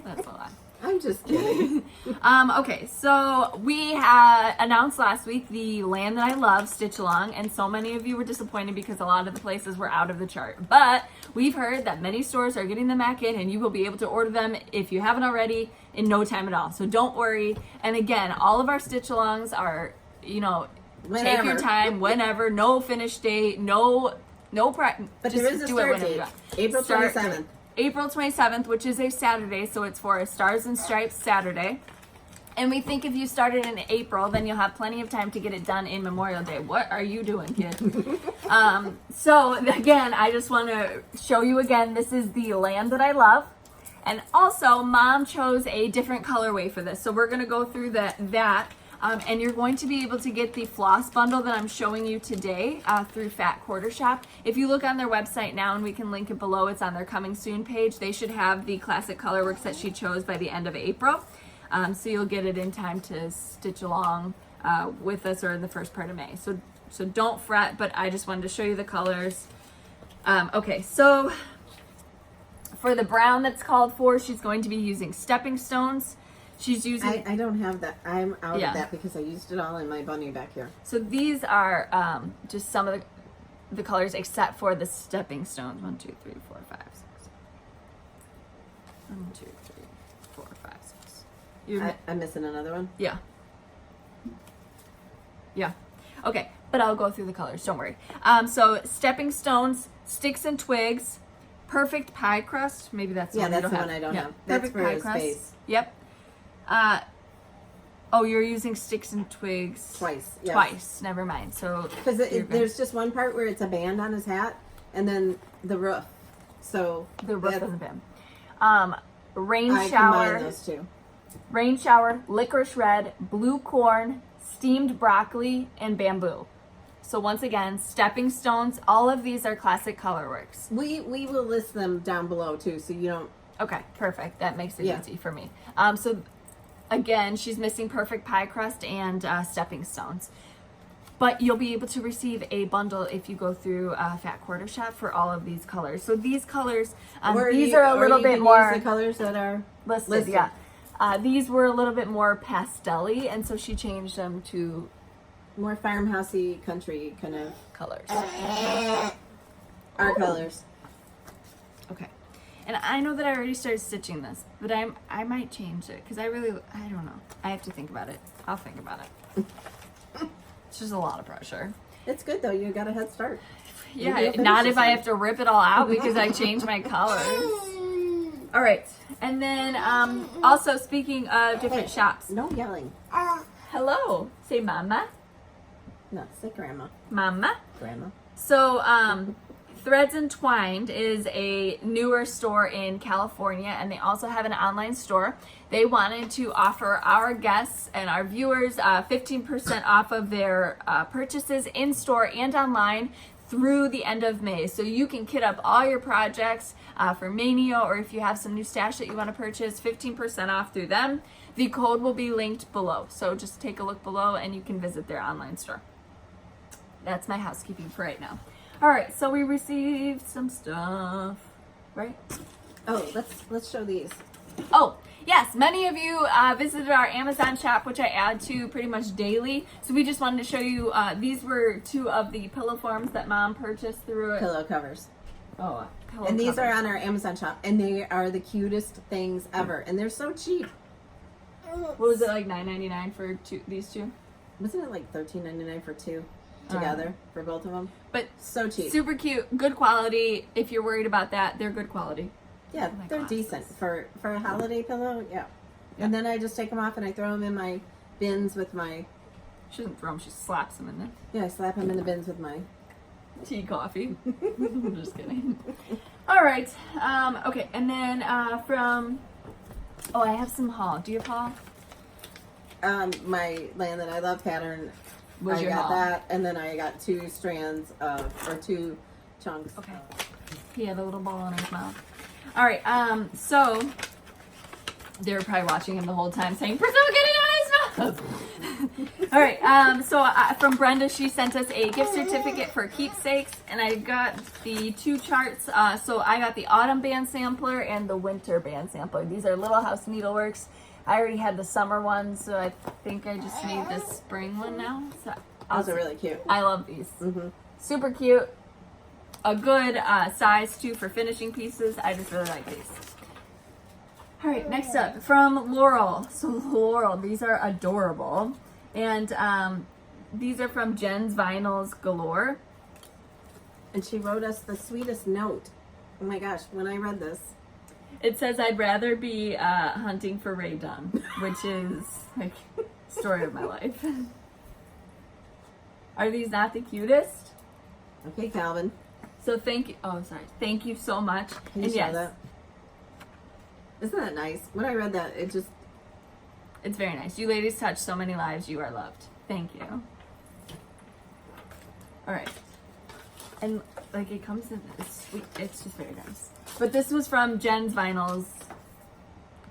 [SPEAKER 1] That's a lie.
[SPEAKER 2] I'm just kidding.
[SPEAKER 1] Okay, so we had announced last week the Land That I Love Stitch Along, and so many of you were disappointed because a lot of the places were out of the chart. But we've heard that many stores are getting them back in, and you will be able to order them if you haven't already in no time at all. So don't worry. And again, all of our Stitch Alongs are, you know,
[SPEAKER 2] Whenever.
[SPEAKER 1] take your time, whenever, no finish date, no
[SPEAKER 2] But
[SPEAKER 1] just
[SPEAKER 2] there is a
[SPEAKER 1] do it
[SPEAKER 2] start
[SPEAKER 1] whenever you
[SPEAKER 2] date.
[SPEAKER 1] want.
[SPEAKER 2] April
[SPEAKER 1] Start
[SPEAKER 2] 27th.
[SPEAKER 1] April 27th, which is a Saturday, so it's for a Stars and Stripes Saturday. And we think if you started in April, then you'll have plenty of time to get it done in Memorial Day. What are you doing, kid? So again, I just want to show you again, this is the Land That I Love. And also, Mom chose a different colorway for this. So we're going to go through that. And you're going to be able to get the floss bundle that I'm showing you today through Fat Quarter Shop. If you look on their website now, and we can link it below, it's on their Coming Soon page, they should have the classic Colorworks that she chose by the end of April. So you'll get it in time to stitch along with us or in the first part of May. So don't fret, but I just wanted to show you the colors. Okay, so for the brown that's called for, she's going to be using stepping stones. She's using...
[SPEAKER 2] I don't have that. I'm out
[SPEAKER 1] Yeah.
[SPEAKER 2] of that because I used it all in my bunny back here.
[SPEAKER 1] So these are just some of the colors except for the stepping stones. 1, 2, 3, 4, 5, 6. 1, 2, 3, 4, 5, 6.
[SPEAKER 2] I'm missing another one.
[SPEAKER 1] Yeah. Yeah. Okay, but I'll go through the colors. Don't worry. So stepping stones, sticks and twigs, perfect pie crust. Maybe that's the one you
[SPEAKER 2] that's
[SPEAKER 1] don't
[SPEAKER 2] the one I don't
[SPEAKER 1] Yeah.
[SPEAKER 2] have. That's
[SPEAKER 1] Perfect
[SPEAKER 2] for
[SPEAKER 1] pie
[SPEAKER 2] his
[SPEAKER 1] crust.
[SPEAKER 2] face.
[SPEAKER 1] Yep. Oh, you're using sticks and twigs
[SPEAKER 2] Twice. Yes.
[SPEAKER 1] Twice. Never mind. So
[SPEAKER 2] Because there's just one part where it's a band on his hat, and then the roof. So
[SPEAKER 1] the roof
[SPEAKER 2] that's-
[SPEAKER 1] of the band. Rain
[SPEAKER 2] I
[SPEAKER 1] shower.
[SPEAKER 2] combine those two.
[SPEAKER 1] Rain shower, licorice red, blue corn, steamed broccoli, and bamboo. So once again, stepping stones. All of these are classic Colorworks.
[SPEAKER 2] We will list them down below too, so you don't.
[SPEAKER 1] Okay, perfect. That makes it
[SPEAKER 2] Yeah.
[SPEAKER 1] easy for me. So again, she's missing perfect pie crust and stepping stones. But you'll be able to receive a bundle if you go through Fat Quarter Shop for all of these colors. So these colors, these are a little bit more
[SPEAKER 2] the colors that are
[SPEAKER 1] listed. Yeah, these were a little bit more pastel-y, and so she changed them to
[SPEAKER 2] more farmhousey country kind of
[SPEAKER 1] colors.
[SPEAKER 2] our colors.
[SPEAKER 1] Okay. And I know that I already started stitching this, but I might change it because I don't know. I have to think about it. I'll think about it. It's just a lot of pressure.
[SPEAKER 2] It's good though. You got a head start.
[SPEAKER 1] Yeah,
[SPEAKER 2] Maybe you'll
[SPEAKER 1] not
[SPEAKER 2] finish
[SPEAKER 1] if
[SPEAKER 2] this
[SPEAKER 1] I
[SPEAKER 2] one.
[SPEAKER 1] have to rip it all out because I changed my colors. All right. And then also speaking of different shops.
[SPEAKER 2] No yelling.
[SPEAKER 1] Hello. Say mama.
[SPEAKER 2] No, say grandma.
[SPEAKER 1] Mama.
[SPEAKER 2] Grandma.
[SPEAKER 1] So, Threads Entwined is a newer store in California, and they also have an online store. They wanted to offer our guests and our viewers 15% off of their purchases in store and online through the end of May. So you can kit up all your projects for Mania, or if you have some new stash that you want to purchase, 15% off through them. The code will be linked below. So just take a look below and you can visit their online store. That's my housekeeping for right now. All right, so we received some stuff, right?
[SPEAKER 2] Oh, let's show these.
[SPEAKER 1] Oh, yes, many of you visited our Amazon shop, which I add to pretty much daily. So we just wanted to show you, these were 2 of the pillow forms that Mom purchased through it.
[SPEAKER 2] Pillow covers.
[SPEAKER 1] Oh, pillow
[SPEAKER 2] And these
[SPEAKER 1] covers.
[SPEAKER 2] are on our Amazon shop, and they are the cutest things ever, and they're so cheap.
[SPEAKER 1] What was it, like $9.99 for these 2?
[SPEAKER 2] Wasn't it like $13.99 for 2? together for both of them.
[SPEAKER 1] But
[SPEAKER 2] So cheap.
[SPEAKER 1] super cute, good quality. If you're worried about that, they're good quality.
[SPEAKER 2] Yeah,
[SPEAKER 1] Oh my
[SPEAKER 2] they're
[SPEAKER 1] gosh.
[SPEAKER 2] decent for a holiday pillow. Yeah.
[SPEAKER 1] Yeah.
[SPEAKER 2] And then I just take them off and I throw them in my bins with my.
[SPEAKER 1] She doesn't throw them, she slaps them in there.
[SPEAKER 2] Yeah, I slap them in the bins with my.
[SPEAKER 1] Tea, coffee. I'm just kidding. All right. Okay, and then from. Oh, I have some haul. Do you have haul?
[SPEAKER 2] My Land That I Love pattern.
[SPEAKER 1] Was
[SPEAKER 2] I
[SPEAKER 1] your
[SPEAKER 2] got
[SPEAKER 1] haul?
[SPEAKER 2] that, and then I got 2 strands of, or 2 chunks.
[SPEAKER 1] Okay. He had a little ball in his mouth. All right. So they were probably watching him the whole time, saying, "Priscilla, get it out of his mouth." All right. So from Brenda, she sent us a gift certificate for keepsakes, and I got the 2 charts. So I got the autumn band sampler and the winter band sampler. These are Little House Needleworks. I already had the summer one, so I think I just need the spring one now. So
[SPEAKER 2] Those are really cute.
[SPEAKER 1] I love these.
[SPEAKER 2] Mm-hmm.
[SPEAKER 1] Super cute. A good size too for finishing pieces. I just really like these. All right, next up from Laurel. So Laurel, these are adorable, and these are from Jen's Vinyls Galore.
[SPEAKER 2] And she wrote us the sweetest note. Oh my gosh, when I read this.
[SPEAKER 1] It says, "I'd rather be hunting for Ray Dunn," which is like story of my life. Are these not the cutest?
[SPEAKER 2] Okay, Calvin.
[SPEAKER 1] So thank you. Oh, sorry. Thank you so much.
[SPEAKER 2] Can you
[SPEAKER 1] And
[SPEAKER 2] show
[SPEAKER 1] yes,
[SPEAKER 2] that? Isn't that nice? When I read that, it just.
[SPEAKER 1] it's very nice. You ladies touch so many lives. You are loved. Thank you. All right. And like it comes in, it's sweet. It's just very nice. But this was from Jen's Vinyls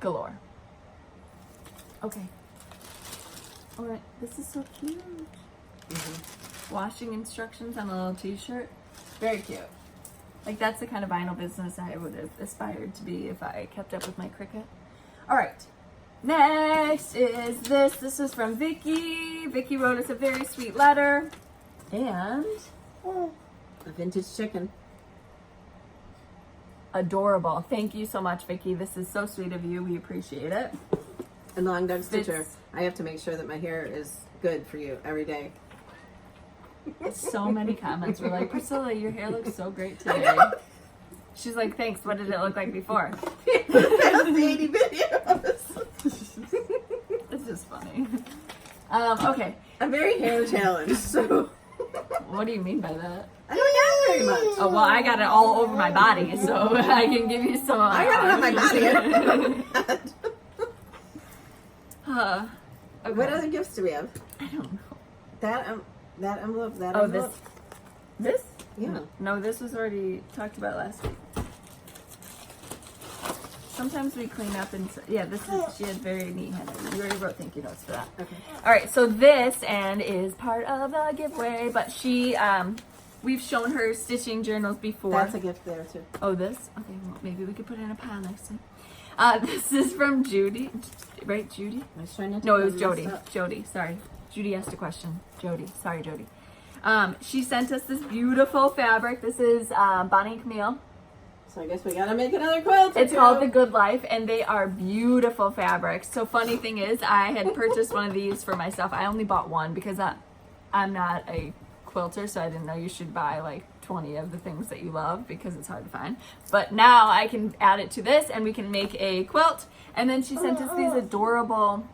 [SPEAKER 1] Galore. Okay. All right. This is so cute.
[SPEAKER 2] Mm-hmm.
[SPEAKER 1] Washing instructions on a little t-shirt. Very cute. Like that's the kind of vinyl business I would have aspired to be if I kept up with my Cricut. All right. Next is this. This is from Vicky. Vicky wrote us a very sweet letter. And
[SPEAKER 2] A vintage chicken.
[SPEAKER 1] adorable. Thank you so much, Vicky. This is so sweet of you. We appreciate it.
[SPEAKER 2] And Long Dog Stitcher.
[SPEAKER 1] Fits.
[SPEAKER 2] I have to make sure that my hair is good for you every day.
[SPEAKER 1] So many comments were like, "Priscilla, your hair looks so great today." She's like, "Thanks. What did it look like before?"
[SPEAKER 2] Past 80 videos.
[SPEAKER 1] It's just funny. Okay.
[SPEAKER 2] I'm very hair challenged, so
[SPEAKER 1] What do you mean by that?
[SPEAKER 2] I don't have very much.
[SPEAKER 1] Oh, well, I got it all over my body, so I can give you some.
[SPEAKER 2] I got it on my body. I don't know about that.
[SPEAKER 1] Okay.
[SPEAKER 2] What other gifts do we have?
[SPEAKER 1] I don't know.
[SPEAKER 2] That envelope. That
[SPEAKER 1] Oh,
[SPEAKER 2] envelope.
[SPEAKER 1] this?
[SPEAKER 2] Yeah.
[SPEAKER 1] No, this was already talked about last week. Sometimes we clean up and yeah, this is, she had very neat handwriting. You already wrote thank you notes for that.
[SPEAKER 2] Okay.
[SPEAKER 1] All right, so this and is part of the giveaway, but she, we've shown her stitching journals before.
[SPEAKER 2] That's a gift there too.
[SPEAKER 1] Oh, this? Okay, well, maybe we could put it in a pile next time. This is from Judy, right, Judy?
[SPEAKER 2] I was trying not to
[SPEAKER 1] No, it was
[SPEAKER 2] mess
[SPEAKER 1] Jody.
[SPEAKER 2] up.
[SPEAKER 1] Jody, sorry. Judy asked a question. Jody, sorry, Jody. She sent us this beautiful fabric. This is Bonnie and Camille.
[SPEAKER 2] So I guess we gotta make another quilt.
[SPEAKER 1] It's called The Good Life, and they are beautiful fabrics. So funny thing is, I had purchased one of these for myself. I only bought one because I'm not a quilter, so I didn't know you should buy like 20 of the things that you love because it's hard to find. But now I can add it to this, and we can make a quilt. And then she sent us these adorable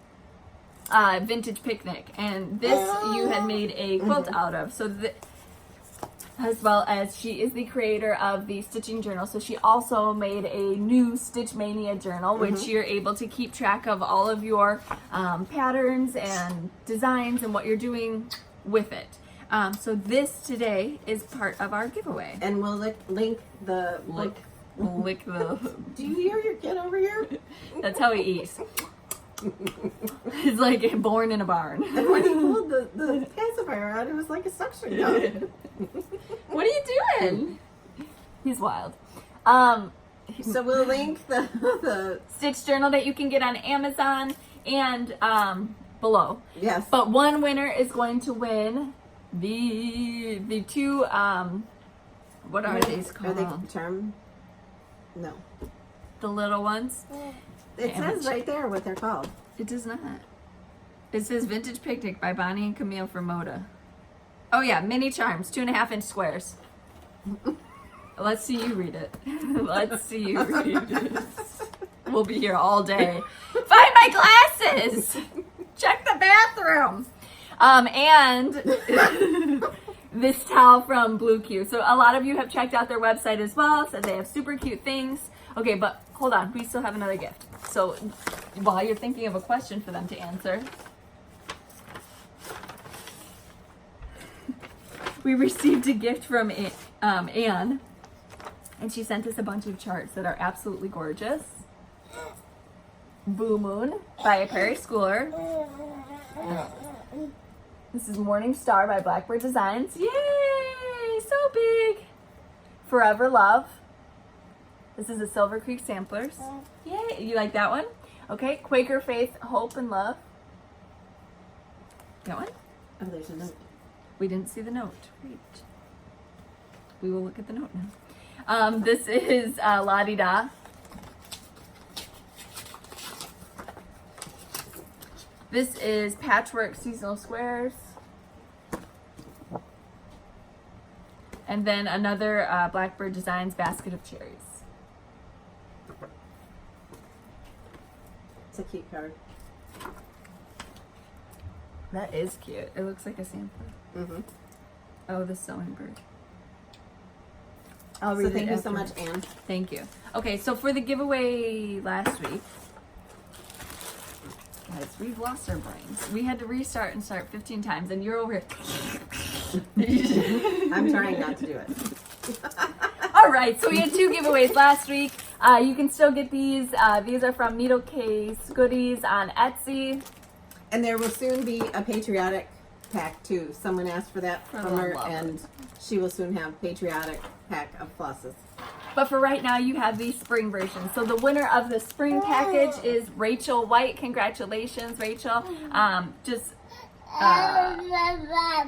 [SPEAKER 1] vintage picnic, and this you had made a quilt out of. So as well as she is the creator of the stitching journal, so she also made a new Stitchmaynia Journal, which you're able to keep track of all of your patterns and designs and what you're doing with it. So this today is part of our giveaway.
[SPEAKER 2] And we'll link the book.
[SPEAKER 1] Lick the.
[SPEAKER 2] Do you hear your kid over here?
[SPEAKER 1] That's how he eats. He's like born in a barn.
[SPEAKER 2] And when he pulled the pacifier out, it was like a suction cup.
[SPEAKER 1] What are you doing? He's wild.
[SPEAKER 2] So we'll link the
[SPEAKER 1] Stitch journal that you can get on Amazon and below.
[SPEAKER 2] yes.
[SPEAKER 1] But one winner is going to win the two what are these called?
[SPEAKER 2] Are they charm? No.
[SPEAKER 1] The little ones.
[SPEAKER 2] It says right there what they're called.
[SPEAKER 1] It does not. It says Vintage Picnic by Bonnie and Camille for Moda. Oh yeah, mini charms, 2.5-inch squares. Let's see you read it. Let's see you read it. We'll be here all day. Find my glasses. Check the bathroom. And this towel from BlueQ. So a lot of you have checked out their website as well. Said they have super cute things. Okay, but hold on. We still have another gift. So while you're thinking of a question for them to answer, we received a gift from Anne, and she sent us a bunch of charts that are absolutely gorgeous. Boo Moon by a Prairie Schooler. This is Morning Star by Blackbird Designs. Yay! So big. Forever Love. This is a Silver Creek Samplers. Yay! You like that one? Okay. Quaker Faith, Hope and Love. That one?
[SPEAKER 2] Oh, there's a note.
[SPEAKER 1] We didn't see the note. Great. We will look at the note now. This is La Di Da. This is Patchwork Seasonal Squares. And then another Blackbird Designs Basket of Cherries.
[SPEAKER 2] It's a cute card.
[SPEAKER 1] That is cute. It looks like a sampler.
[SPEAKER 2] Mm-hmm.
[SPEAKER 1] Oh, the sewing bird. I'll
[SPEAKER 2] So
[SPEAKER 1] read
[SPEAKER 2] thank
[SPEAKER 1] it
[SPEAKER 2] you
[SPEAKER 1] after.
[SPEAKER 2] so much, Anne.
[SPEAKER 1] Thank you. Okay, so for the giveaway last week, guys, we've lost our brains. We had to restart and start 15 times, and you're over here.
[SPEAKER 2] I'm trying not to do it.
[SPEAKER 1] All right, so we had 2 giveaways last week. You can still get these. These are from NeedleCase Goodies on Etsy.
[SPEAKER 2] And there will soon be a patriotic pack too. Someone asked for that from her, and she will soon have patriotic pack of flosses.
[SPEAKER 1] But for right now, you have the spring version. So the winner of the spring package is Rachel White. Congratulations, Rachel. Just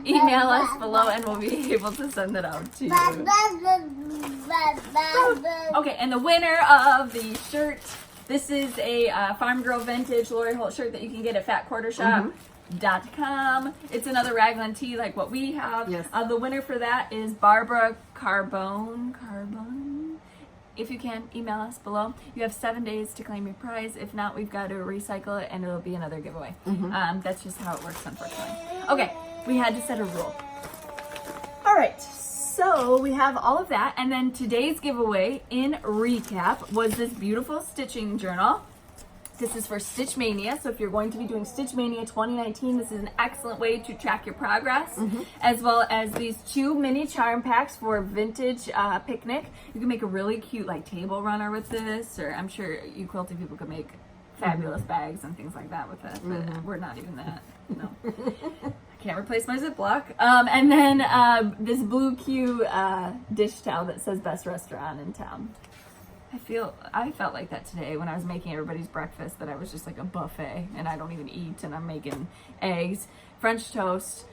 [SPEAKER 1] email us below and we'll be able to send it out to you. Okay, and the winner of the shirt, this is a Farmgirl vintage Lori Holt shirt that you can get at fatquartershop.com. It's another raglan tee like what we have.
[SPEAKER 2] Yes.
[SPEAKER 1] The winner for that is Barbara Carbone. If you can, email us below. You have 7 days to claim your prize. If not, we've got to recycle it and it'll be another giveaway. That's just how it works, unfortunately. Okay, we had to set a rule. All right, so we have all of that. And then today's giveaway, in recap, was this beautiful stitching journal. This is for Stitchmania, so if you're going to be doing Stitchmania 2019, this is an excellent way to track your progress, as well as these 2 mini charm packs for vintage picnic. You can make a really cute like table runner with this, or I'm sure you quilting people could make fabulous bags and things like that with it, but we're not even that, no. I can't replace my Ziploc. And then this BlueQ dish towel that says best restaurant in town. I felt like that today when I was making everybody's breakfast, that I was just like a buffet and I don't even eat, and I'm making eggs, French toast,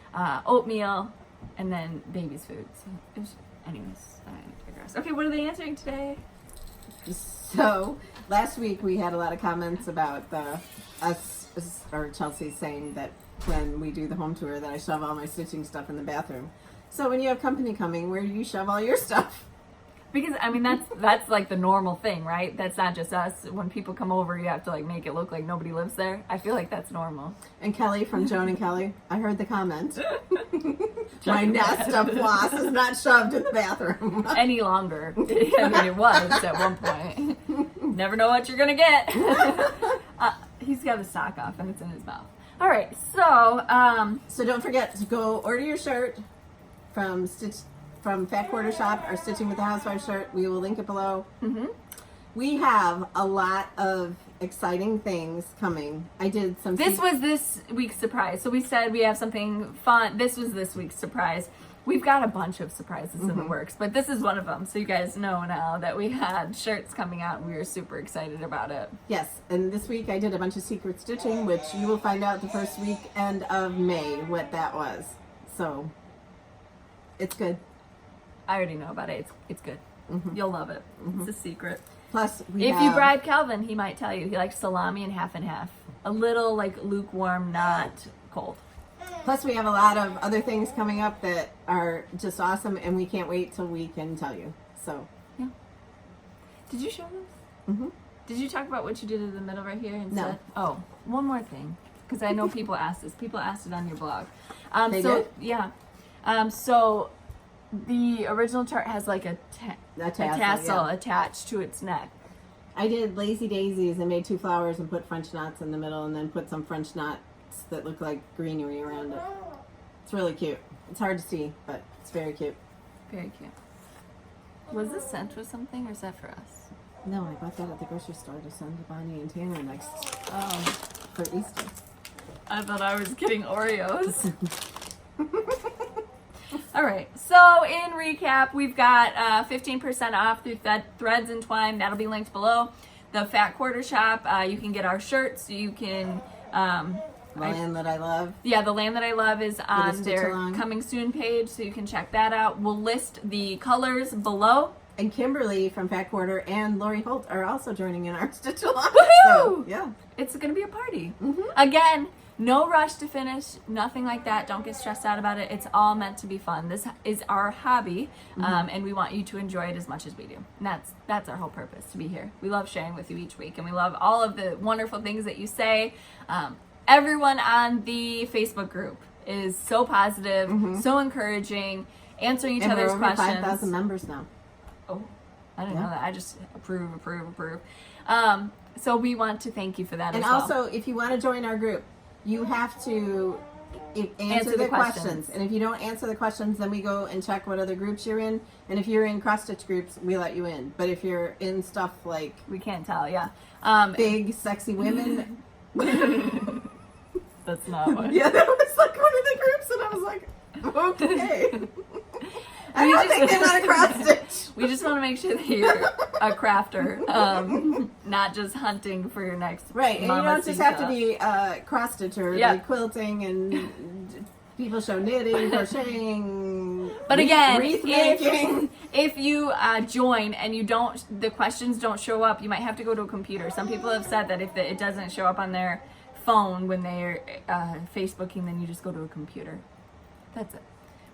[SPEAKER 1] oatmeal, and then baby's food. So it was, anyways, I digress. Okay, what are they answering today?
[SPEAKER 2] So last week we had a lot of comments about us or Chelsea saying that when we do the home tour that I shove all my stitching stuff in the bathroom. So when you have company coming, where do you shove all your stuff?
[SPEAKER 1] Because I mean that's like the normal thing, right? That's not just us. When people come over, you have to like make it look like nobody lives there. I feel like that's normal.
[SPEAKER 2] And Kelly from Joan and Kelly, I heard the comment. My nest of floss is not shoved in the bathroom
[SPEAKER 1] any longer. I mean, it was at one point. Never know what you're gonna get. He's got a sock off and it's in his mouth. All right, so
[SPEAKER 2] so don't forget to go order your shirt from Fat Quarter Shop, our Stitching with the Housewives shirt. We will link it below. We have a lot of exciting things coming. I did some.
[SPEAKER 1] This was this week's surprise. So we said we have something fun. This was this week's surprise. We've got a bunch of surprises in the works, but this is one of them. So you guys know now that we had shirts coming out, and we were super excited about it.
[SPEAKER 2] Yes, and this week I did a bunch of secret stitching, which you will find out the first weekend of May what that was. So it's good.
[SPEAKER 1] I already know about it. It's good. You'll love it. It's a secret.
[SPEAKER 2] Plus,
[SPEAKER 1] if you bribe Calvin, he might tell you. He likes salami and half. A little like lukewarm, not cold.
[SPEAKER 2] Plus, we have a lot of other things coming up that are just awesome, and we can't wait till we can tell you. So,
[SPEAKER 1] yeah. Did you show this?
[SPEAKER 2] mm-hmm.
[SPEAKER 1] Did you talk about what you did in the middle right here instead?
[SPEAKER 2] No.
[SPEAKER 1] Oh, one more thing, because I know people asked this. People asked it on your blog.
[SPEAKER 2] They did?
[SPEAKER 1] Yeah. So the original chart has like a tassel attached to its neck.
[SPEAKER 2] I did lazy daisies and made 2 flowers and put French knots in the middle, and then put some French knots that look like greenery around it. It's really cute. It's hard to see, but it's very cute.
[SPEAKER 1] Very cute. Was this sent with something, or is that for us?
[SPEAKER 2] No, I bought that at the grocery store to send to Bonnie and Tanner next for Easter.
[SPEAKER 1] I thought I was getting Oreos. All right, so in recap, we've got 15% off through Threads and Twine. That'll be linked below. The Fat Quarter Shop, you can get our shirts. You can...
[SPEAKER 2] The Land That I Love.
[SPEAKER 1] Yeah, The Land That I Love is on their
[SPEAKER 2] Stitchalong.
[SPEAKER 1] Coming Soon page, so you can check that out. We'll list the colors below.
[SPEAKER 2] And Kimberly from Fat Quarter and Lori Holt are also joining in our Stitch Along.
[SPEAKER 1] Woohoo!
[SPEAKER 2] So, yeah.
[SPEAKER 1] It's going to be a party.
[SPEAKER 2] Mm-hmm.
[SPEAKER 1] Again, no rush to finish, nothing like that. Don't get stressed out about it. It's all meant to be fun. This is our hobby, and we want you to enjoy it as much as we do. And that's our whole purpose, to be here. We love sharing with you each week, and we love all of the wonderful things that you say. Everyone on the Facebook group is so positive, so encouraging, answering each other's
[SPEAKER 2] we're over
[SPEAKER 1] questions.
[SPEAKER 2] 5,000 members now.
[SPEAKER 1] Oh, I didn't know that. I just approve. So we want to thank you for that
[SPEAKER 2] And
[SPEAKER 1] as well.
[SPEAKER 2] also, if you want to join our group, you have to answer the questions. And if you don't answer the questions, then we go and check what other groups you're in. And if you're in cross-stitch groups, we let you in. But if you're in stuff like...
[SPEAKER 1] We can't tell, yeah.
[SPEAKER 2] Big, sexy women...
[SPEAKER 1] That's not what...
[SPEAKER 2] Yeah, that was like one of the groups, and I was like, okay. I don't think they want to cross-stitch.
[SPEAKER 1] We just want to make sure that you're a crafter, not just hunting for your next
[SPEAKER 2] Right, and you don't just have to be a cross-stitcher,
[SPEAKER 1] Yeah.
[SPEAKER 2] like quilting, and people show knitting, crocheting,
[SPEAKER 1] But again,
[SPEAKER 2] wreath making.
[SPEAKER 1] if you join and the questions don't show up, you might have to go to a computer. Some people have said that if it doesn't show up on their phone when they're Facebooking, then you just go to a computer. That's it.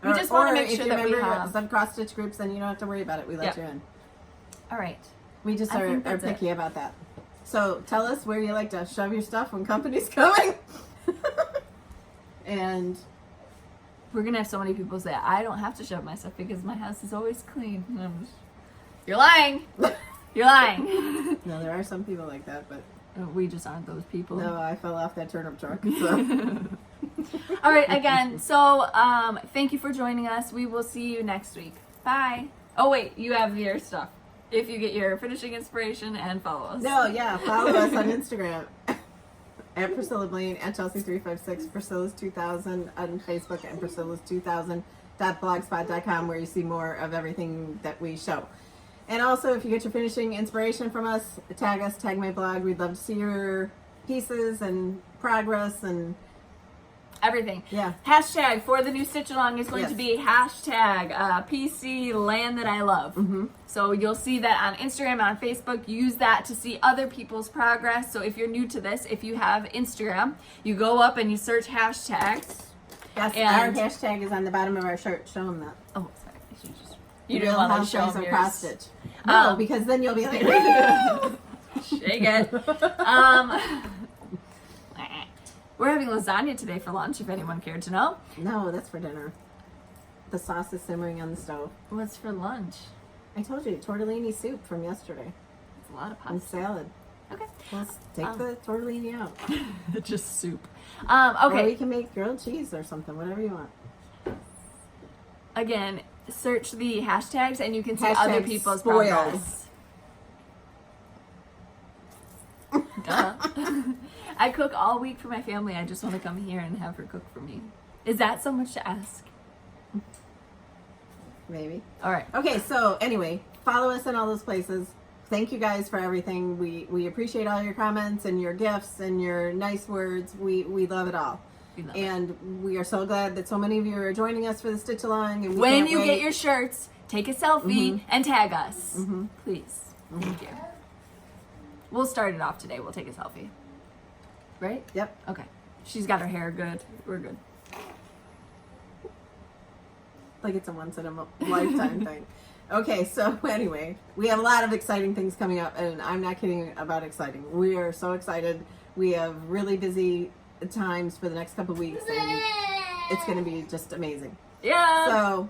[SPEAKER 1] We just want to make sure that we have
[SPEAKER 2] some cross-stitch groups, then you don't have to worry about it. We let you in.
[SPEAKER 1] All right.
[SPEAKER 2] We just
[SPEAKER 1] I
[SPEAKER 2] are
[SPEAKER 1] think that's
[SPEAKER 2] picky about that. So tell us where you like to shove your stuff when company's coming. And
[SPEAKER 1] we're going to have so many people say, I don't have to shove my stuff because my house is always clean. And I'm just, you're lying. You're lying.
[SPEAKER 2] no, there are some people like that, but
[SPEAKER 1] we just aren't those people.
[SPEAKER 2] no, I fell off that turnip truck. So.
[SPEAKER 1] All right, again, so thank you for joining us. We will see you next week. Bye. Oh, wait, you have your stuff. If you get your finishing inspiration and follow us.
[SPEAKER 2] No, yeah, follow us on Instagram at Priscilla Blaine, at Chelsea356, Priscillas 2000 on Facebook, and Priscillas2000.blogspot.com, where you see more of everything that we show. And also, if you get your finishing inspiration from us, tag my blog. We'd love to see your pieces and progress and
[SPEAKER 1] everything.
[SPEAKER 2] Yeah.
[SPEAKER 1] Hashtag for the new stitch along is going
[SPEAKER 2] Yes.
[SPEAKER 1] to be hashtag PC Land That I Love.
[SPEAKER 2] Mm-hmm.
[SPEAKER 1] So you'll see that on Instagram and on Facebook. Use that to see other people's progress. So if you're new to this, if you have Instagram, you go up and you search hashtags.
[SPEAKER 2] Yes,
[SPEAKER 1] And-
[SPEAKER 2] our hashtag is on the bottom of our shirt. Show them that.
[SPEAKER 1] Oh, sorry. You didn't want to show them yours.
[SPEAKER 2] cross stitch. No, because then you'll be like,
[SPEAKER 1] Shake it. We're having lasagna today for lunch, if anyone cared to know.
[SPEAKER 2] no, that's for dinner. The sauce is simmering on the stove.
[SPEAKER 1] What's for lunch?
[SPEAKER 2] I told you, tortellini soup from yesterday
[SPEAKER 1] It's a lot of
[SPEAKER 2] and
[SPEAKER 1] pasta.
[SPEAKER 2] salad.
[SPEAKER 1] Okay.
[SPEAKER 2] Well, take the tortellini out.
[SPEAKER 1] Just soup.
[SPEAKER 2] Or
[SPEAKER 1] Okay.
[SPEAKER 2] we can make grilled cheese or something, whatever you want.
[SPEAKER 1] Again, search the hashtags and you can see
[SPEAKER 2] Hashtag
[SPEAKER 1] other people's
[SPEAKER 2] spoiled.
[SPEAKER 1] progress. Duh. I cook all week for my family. I just want to come here and have her cook for me. Is that so much to ask?
[SPEAKER 2] Maybe.
[SPEAKER 1] All right.
[SPEAKER 2] Okay, so anyway, follow us in all those places. Thank you guys for everything. We appreciate all your comments and your gifts and your nice words. We love it all.
[SPEAKER 1] We love it.
[SPEAKER 2] And we are so glad that so many of you are joining us for the Stitch Along. And we
[SPEAKER 1] When
[SPEAKER 2] can't
[SPEAKER 1] you
[SPEAKER 2] wait.
[SPEAKER 1] get your shirts, take a selfie and tag us. Please. Thank you. We'll start it off today. We'll take a selfie. Right?
[SPEAKER 2] Yep.
[SPEAKER 1] Okay. She's got her hair good. We're good.
[SPEAKER 2] like it's a once in a lifetime thing. Okay, so anyway, we have a lot of exciting things coming up, and I'm not kidding about exciting. We are so excited. We have really busy times for the next couple of weeks, and it's going to be just amazing.
[SPEAKER 1] Yeah.
[SPEAKER 2] So,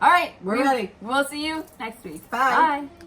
[SPEAKER 1] all right,
[SPEAKER 2] we're ready.
[SPEAKER 1] We'll see you next week.
[SPEAKER 2] Bye.
[SPEAKER 1] Bye.